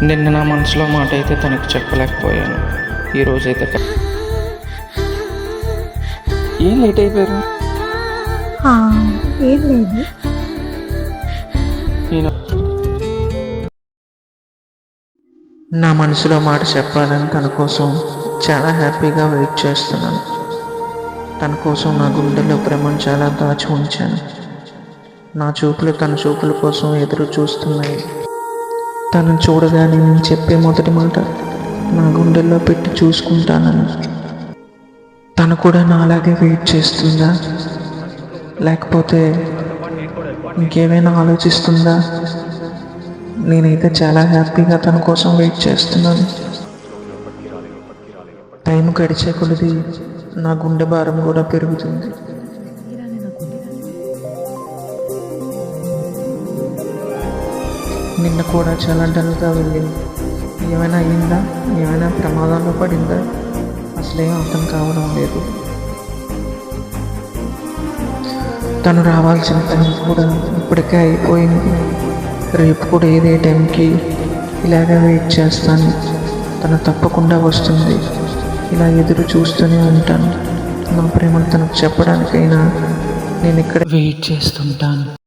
నిన్న నా మనసులో మాట అయితే తనకు చెప్పలేకపోయాను. ఈరోజైతే ఏం లేట్ అయిపోయారు. ఆ, ఏం లేదు. నేను నా మనసులో మాట చెప్పాలని తన కోసం చాలా హ్యాపీగా వెయిట్ చేస్తున్నాను. తన కోసం నా గుండెల్లో ప్రేమను చాలా దాచి ఉంచాను. నా చూపులు తన చూపుల కోసం ఎదురు చూస్తున్నాయి. తనను చూడగానే నేను చెప్పే మొదటి మాట నా గుండెల్లో పెట్టి చూసుకుంటానని. తను కూడా నాలాగే వెయిట్ చేస్తుందా, లేకపోతే ఇంకేమైనా ఆలోచిస్తుందా? నేనైతే చాలా హ్యాపీగా తన కోసం వెయిట్ చేస్తున్నాను. టైం గడిచే కొలది నా గుండె భారం కూడా పెరుగుతుంది. నిన్న కూడా చాలా డల్గా వెళ్ళింది. ఏమైనా అయిందా, ఏమైనా ప్రమాదంలో పడిందా, అసలేం అర్థం కావడం లేదు. తను రావాల్సిన టైం కూడా ఇప్పటికే అయిపోయింది. రేపు కూడా ఏదే టైంకి ఇలాగే వెయిట్ చేస్తాను. తను తప్పకుండా వస్తుంది. ఇలా ఎదురు చూస్తూనే ఉంటాను. నా ప్రేమను తనకు చెప్పడానికైనా నేను ఇక్కడ వెయిట్ చేస్తుంటాను.